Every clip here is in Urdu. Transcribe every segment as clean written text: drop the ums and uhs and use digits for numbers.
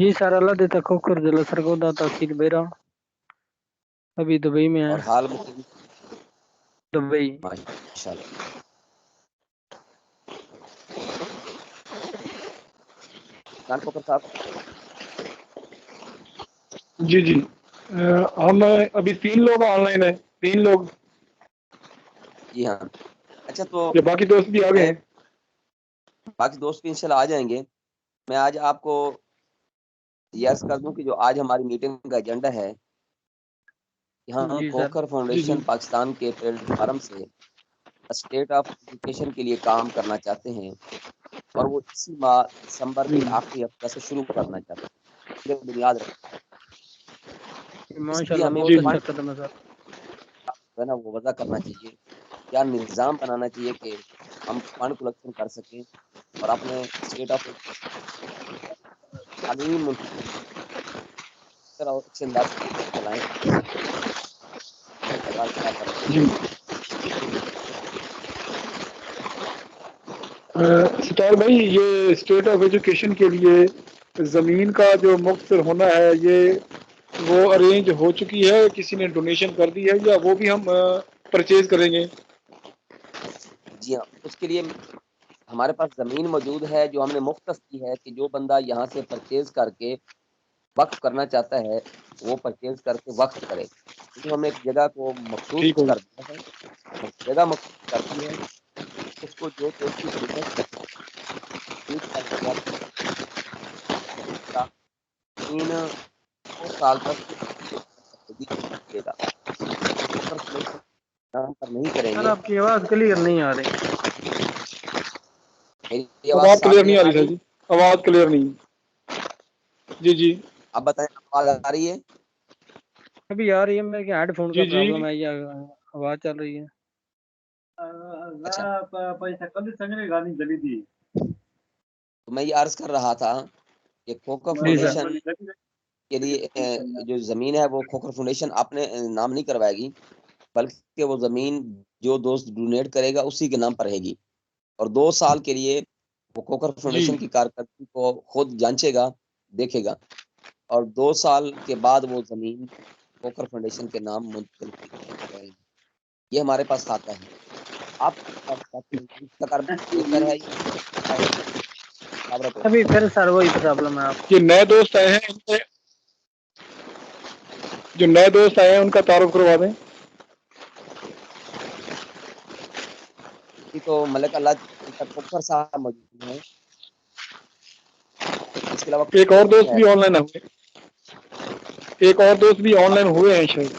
جی سر اللہ دیتا کوکر ضلع سرگودا تحصیل بیرا ابھی دبئی میں اور ہے حال میں دبئی ماشاءاللہ خان کوکر صاحب جی جی ہم ابھی 3 لوگ آن لائن ہیں 3 لوگ جی ہاں اچھا تو یہ باقی دوست بھی آ گئے ہیں باقی دوست بھی انشاءاللہ آ جائیں گے میں آج آپ کو یس کر دوں کہ جو آج ہماری میٹنگ کا ایجنڈا ہے کہ ہم جی سر کھوکھر جی جی فاؤنڈیشن پاکستان کے پلیٹ فارم سے اسٹیٹ آف ایجوکیشن کے لیے کام کرنا چاہتے ہیں اور وہ اسی ماہ دسمبر جی کے آخری ہفتہ سے شروع کرنا چاہتے ہیں بنیاد رکھ اس ماشاء لیے اللہ ہمیں بہت جی اچھا فنڈ قدم ہے سر جو ہے نا وہ وضع کرنا چاہیے کیا نظام بنانا چاہیے کہ ہم فنڈ کلیکشن کر سکیں اور اپنے اسٹیٹ آف تعلیمی اچھے انداز سے چلائیں سوال کیا کرنا جی ستار بھائی یہ اسٹیٹ آف ایجوکیشن کے لیے زمین کا جو مختصر ہونا ہے یہ وہ ارینج ہو چکی ہے کسی نے ڈونیشن کر دی ہے یا وہ بھی ہم پرچیز کریں گے جی ہاں اس کے لیے ہمارے پاس زمین موجود ہے جو ہم نے مختص کی ہے کہ جو بندہ یہاں سے پرچیز کر کے وقف کرنا چاہتا ہے وہ پرچیز کر کے وقف کرے کیونکہ ہم نے ایک جگہ کو مخصوص ٹھیک ہوگا کر دیا ہے جگہ مخصوص کر دی ہے اس کو جو اس کی ضرورت ہے تین 2 سال تک دے گا نام پر نہیں کریں سر گے آپ کی آواز کلیئر نہیں آ رہی میری آواز آواز صاف کلیئر نہیں نہیں آ آ رہی سر رہی جی آواز کلیئر نہیں جی جی اب بتائیں آواز آ رہی ہے ابھی آ رہی ہے میرے کہ ہیڈ فون کا جی جی پرابلم ہے یا آواز چل رہی ہے اچھا پیسہ کبھی سنجنے گانی جلی تھی تو میں یہ عرض کر رہا تھا کہ کھوکھر جی سر فاؤنڈیشن کے لیے جو زمین ہے وہ کھوکھر فاؤنڈیشن اپنے نام نہیں کروائے گی بلکہ وہ زمین جو دوست ڈونیٹ کرے گا اسی کے نام پر رہے گی اور 2 سال کے لیے وہ کھوکھر جی فاؤنڈیشن کی کارکردگی کو خود جانچے گا دیکھے گا اور 2 سال کے بعد وہ زمین کھوکھر فاؤنڈیشن کے نام منتقل کرے گی یہ ہمارے پاس کھاتا ہے آپ بہتر ہے ابھی پھر سر وہی پرابلم ہے آپ جو نئے دوست آئے ہیں جو نئے دوست آئے ہیں ان کا تعارف کروا دیں تو ملک اللہ کھوکھر صاحب موجود ہیں اس کے علاوہ ایک اور دوست ہے بھی آن لائن ہوئے ایک اور دوست بھی آن لائن ہوئے ہیں شاید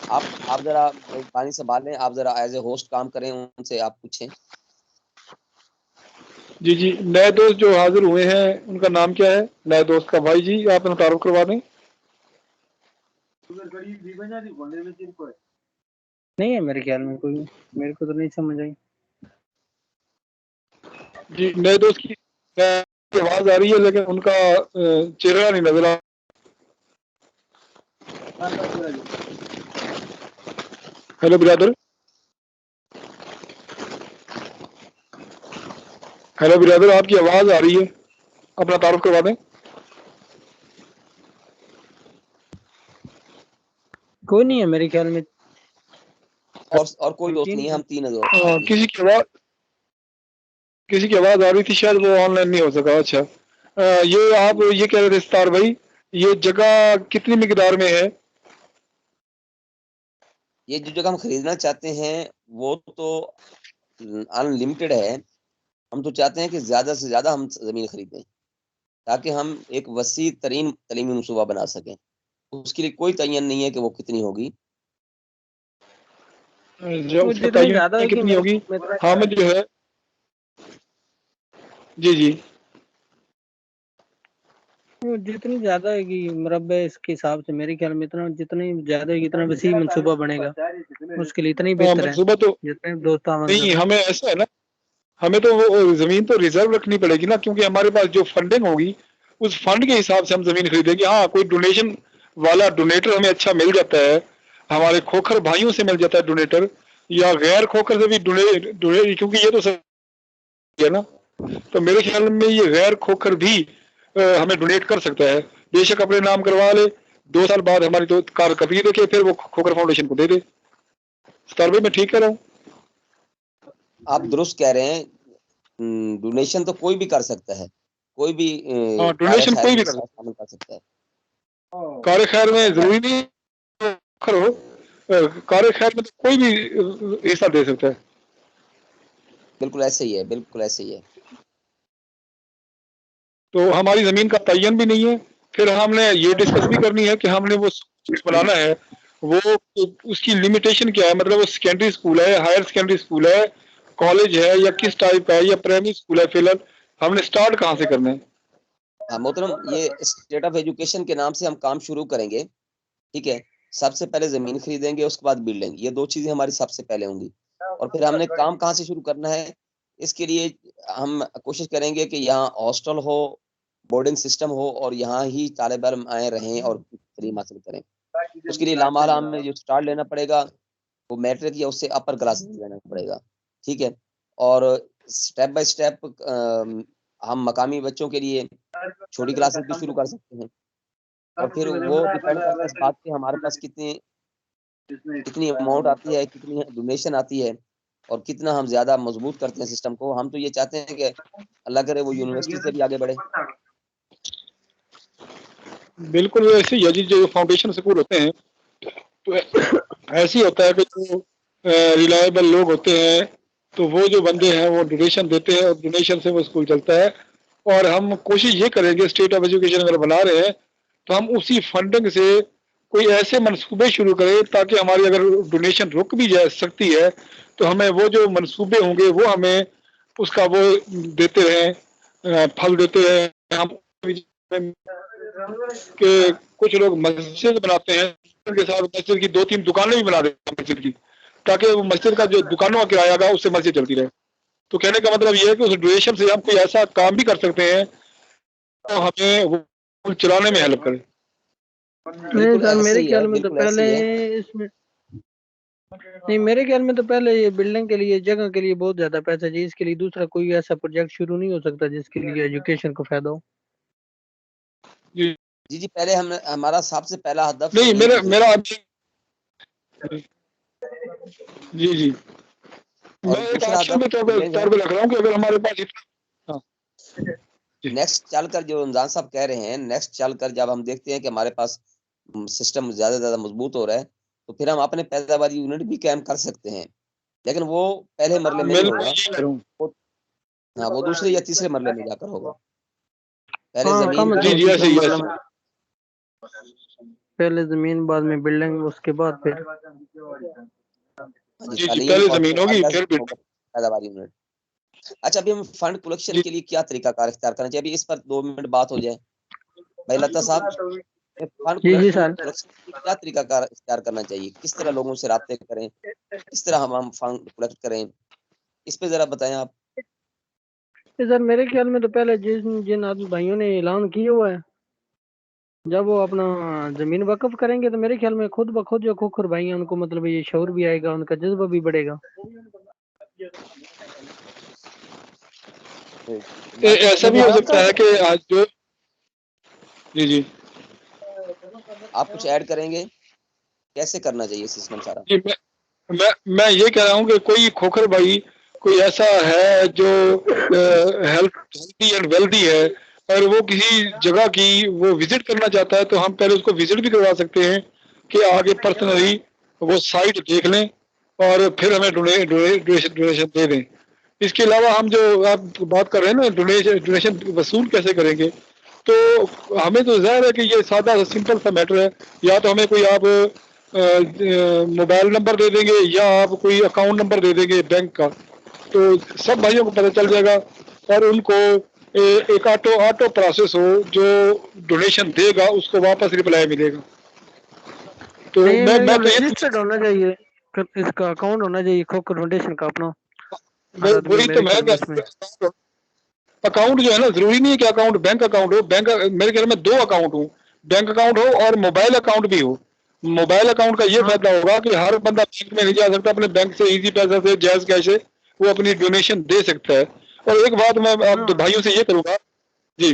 آپ ذرا پانی سنبھال لیں آپ ذرا ایز اے ہوسٹ کام کریں ان سے آپ پوچھیں جی جی نئے دوست جو حاضر ہوئے ہیں ان کا نام کیا ہے نئے دوست کا بھائی جی آپ نے تعارف کروا دیں نہیں ہے میرے خیال میں کوئی میرے کو تو نہیں سمجھ آئی جی نئے دوست کی آواز آ رہی ہے لیکن ان کا چہرہ نہیں نظر آ ہیلو برادر ہیلو برادر آپ کی آواز آ رہی ہے اپنا تعارف کروا دیں کوئی نہیں ہے میرے خیال میں اور کوئی دوست نہیں ہے ہم 3 دوست کسی کی آواز آ رہی تھی شاید وہ آن لائن نہیں ہو سکا اچھا یہ آپ یہ کہہ رہے تھے ستار بھائی یہ جگہ کتنی مقدار میں ہے یہ جو جگہ ہم خریدنا چاہتے ہیں وہ تو ان لمیٹڈ ہے ہم تو چاہتے ہیں کہ زیادہ سے زیادہ ہم زمین خریدیں تاکہ ہم ایک وسیع ترین تعلیمی منصوبہ بنا سکیں اس کے لیے کوئی تعین نہیں ہے کہ وہ کتنی ہوگی جو وہ اس کا جتنی زیادہ تعین ہوگی کتنی ہوگی حامد جو ہے جی جی جتنی زیادہ ہے گی مربع اس کے حساب سے میرے خیال میں اتنا جتنی زیادہ ہے اتنا وسیع منصوبہ بنے گا اس کے لیے اتنا ہی بہتر ہے منصوبہ تو جتنے دوست آمد نہیں کریں ہمیں ایسا ہے نا ہمیں تو وہ زمین تو ریزرو رکھنی پڑے گی نا کیونکہ ہمارے پاس جو فنڈنگ ہوگی اس فنڈ کے حساب سے ہم زمین خریدیں گے ہاں کوئی ڈونیشن والا ڈونیٹر ہمیں اچھا مل جاتا ہے ہمارے کھوکھر بھائیوں سے مل جاتا ہے ڈونیٹر یا غیر کھوکھر سے بھی کیونکہ یہ تو ہے نا تو میرے خیال میں یہ غیر کھوکھر بھی ہمیں ڈونیٹ کر سکتا ہے، بے شک اپنے نام کروا لے، 2 سال بعد ہماری تو کارکردگی دیکھے پھر وہ کھوکھر فاؤنڈیشن کو دے دے. ستار بھائی میں ٹھیک کر رہا ہوں؟ آپ درست کہہ رہے ہیں. ڈونیشن تو کوئی بھی کر سکتا ہے، کوئی بھی ہاں، کار ڈونیشن خیر کوئی میں بھی کر شامل کر سکتا ہے. کار خیر میں ضروری نہیں کرو، کار خیر میں تو کوئی بھی حصہ دے سکتا ہے. بالکل ایسے ہی ہے، بالکل ایسے ہی ہے. تو ہماری زمین کا تعین بھی نہیں ہے. پھر ہم نے یہ ڈسکس بھی کرنی ہے کہ ہم نے وہ بنانا ہے، وہ اس کی لمیٹیشن کیا ہے، مطلب وہ سیکنڈری اسکول ہے، ہائر سیکنڈری اسکول ہے، کالج ہے، یا کس ٹائپ کا ہے، یا پرائمری اسکول ہے. فی الحال ہم نے اسٹارٹ کہاں سے کرنا ہے؟ محترم، یہ اسٹیٹ آف ایجوکیشن کے نام سے ہم کام شروع کریں گے. ٹھیک ہے، سب سے پہلے زمین خریدیں گے، اس کے بعد بلڈنگ. یہ 2 چیزیں ہماری سب سے پہلے ہوں گی. اور پھر ہم نے کام کہاں سے شروع کرنا ہے، اس کے لیے ہم کوشش کریں گے کہ یہاں ہاسٹل ہو، بورڈنگ سسٹم ہو، اور یہاں ہی طالب علم آئے رہیں اور تعلیم حاصل کریں. اس کے لیے لامحالہ ہمیں جو اسٹارٹ لینا پڑے گا وہ میٹرک یا اس سے اپر کلاس لینا پڑے گا. ٹھیک ہے، اور سٹیپ بائی سٹیپ ہم مقامی بچوں کے لیے چھوٹی کلاسز بھی شروع کر سکتے ہیں. اور پھر وہ ڈیپینڈ کرتا ہے اس بات پہ ہمارے پاس کتنی اماؤنٹ آتی ہے، کتنی ڈونیشن آتی ہے، اور کتنا ہم زیادہ مضبوط کرتے ہیں سسٹم کو. ہم تو یہ چاہتے ہیں کہ اللہ کرے وہ یونیورسٹی سے بھی آگے بڑھے. بالکل ایسے ہی ہے جی. جو فاؤنڈیشن اسکول ہوتے ہیں تو ایسے ہی ہوتا ہے کہ جو ریلائبل لوگ ہوتے ہیں تو وہ جو بندے ہیں وہ ڈونیشن دیتے ہیں، اور ڈونیشن سے وہ اسکول چلتا ہے. اور ہم کوشش یہ کریں گے، اسٹیٹ آف ایجوکیشن اگر بنا رہے ہیں تو ہم اسی فنڈنگ سے کوئی ایسے منصوبے شروع کریں تاکہ ہماری اگر ڈونیشن رک بھی جا سکتی ہے تو ہمیں وہ جو منصوبے ہوں گے وہ ہمیں اس کا وہ دیتے رہیں، پھل دیتے رہیں. ہم کہ کچھ لوگ مسجد بناتے ہیں، ان کے ساتھ مسجد کی 2-3 دکانیں بھی بنا دیتے ہیں مسجد کی، تاکہ وہ مسجد کا جو دکانوں کا کرایہ گا اس سے مسجد چلتی رہے. تو کہنے کا مطلب یہ ہے کہ اس ڈونیشن سے ہم کوئی ایسا کام بھی کر سکتے ہیں تو ہمیں وہ چلانے میں ہیلپ کرے. نہیں بالکل سر، ایسے میرے ہی ہے، خیال میں تو بالکل ایسے پہلے ہی ہے. اس میں نہیں، میرے خیال میں تو پہلے یہ بلڈنگ کے لیے، جگہ کے لیے بہت زیادہ پیسہ چاہیے. اس کے لیے دوسرا کوئی ایسا پروجیکٹ شروع نہیں ہو سکتا جس کے لیے ایجوکیشن کو فائدہ ہو. جی جی پہلے ہمارا سب سے پہلا ہدف نہیں، زمین کی میرا خرید. جی اور میں ایک دوسرا آپشن ہدف کے طور بلڈنگ ہے. پہ رکھ رہا ہوں کہ اگر ہمارے پاس ہاں جی نیکسٹ چل کر جو رمضان صاحب کہہ رہے ہیں، نیکسٹ چل کر جب ہم دیکھتے ہیں کہ ہمارے پاس سسٹم زیادہ سے زیادہ مضبوط ہو رہا ہے تو پھر ہم اپنے پیداواری یونٹ بھی قائم کر سکتے ہیں. لیکن وہ پہلے مرلے میں میں نہیں ہوگا، کروں. ہاں وہ دوسرے یا تیسرے مرلے میں جا کر ہوگا. پہلے ہاں، زمین کم از جی کم جی خریدیں ایسے تیسرے ہی گے. مرلے ایسے میں. پہلے زمین، بعد میں بلڈنگ، اس کے بعد پھر ہاں جی، جی تعلیم پہلے اور زمین ہوگی پھر ہوگا پیداواری یونٹ. اچھا، ابھی ہم فنڈ کلیکشن جی کے لیے کیا طریقہ کار اختیار کرنا چاہیے؟ ابھی اس پر 2 منٹ بات ہو جائے. بھائی لتا صاحب، فنڈ جی سر. کلیکشن کے لیے کیا طریقہ کار اختیار کرنا چاہیے؟ کس طرح لوگوں سے رابطے کریں، کس طرح ہم فنڈ کلیکٹ کریں، اس پہ ذرا بتائیں آپ. سر میرے خیال میں تو پہلے جن بھائیوں نے اعلان کیا ہوا ہے، جب وہ اپنا زمین وقف کریں گے تو میرے خیال میں خود بخود جو کھوکھر بھائی ہیں ان کو مطلب یہ شعور بھی آئے گا، ان کا جذبہ بھی بڑھے گا. ایسا بھی ہو لیکن آپ سکتا ہے کہ آج جو جی آپ کچھ ایڈ کریں گے؟ کیسے کرنا چاہیے سسٹم سارا؟ جی میں یہ کہہ رہا ہوں کہ کوئی کھوکھر بھائی کوئی ایسا ہے جو ہیلتھی اینڈ ویلدی ہے اور وہ کسی جگہ کی وہ وزٹ کرنا چاہتا ہے تو ہم پہلے اس کو وزٹ بھی کروا سکتے ہیں کہ آگے پرسنلی وہ سائٹ دیکھ لیں اور پھر ہمیں ڈونیشن دے دیں. اس کے علاوہ ہم جو آپ بات کر رہے ہیں نا ڈونیشن وصول کیسے کریں گے، تو ہمیں تو ظاہر ہے کہ یہ سادہ سمپل سا میٹر ہے. یا تو ہمیں کوئی آپ موبائل نمبر دے دیں گے یا آپ کوئی اکاؤنٹ نمبر دے دیں گے بینک کا، تو سب بھائیوں کو پتہ چل جائے گا اور ان کو ایک آٹو پروسیس ہو، جو ڈونیشن دے گا اس کو واپس ریپلائی ملے گا. تو نہیں، میرے میں خیال تو میں یہ رجسٹرڈ ہونا چاہیے، اس کا اکاؤنٹ ہونا چاہیے کھوکھر فاؤنڈیشن کا اپنا. ہر آدمی وہی تو میرے میں خیال میں اس میں اکاؤنٹ جو ہے نا ضروری نہیں ہے کہ اکاؤنٹ بینک اکاؤنٹ ہو. بینک میرے خیال میں 2 اکاؤنٹ ہوں، بینک اکاؤنٹ ہو اور موبائل اکاؤنٹ بھی ہو. موبائل اکاؤنٹ کا یہ ہاں فائدہ ہوگا کہ ہر بندہ بینک میں نہیں جا سکتا، اپنے بینک سے ایزی پیسہ سے جائز کیسے وہ اپنی ڈونیشن دے سکتا ہے. اور ایک بات میں آپ ہاں بھائیوں سے یہ کروں گا جی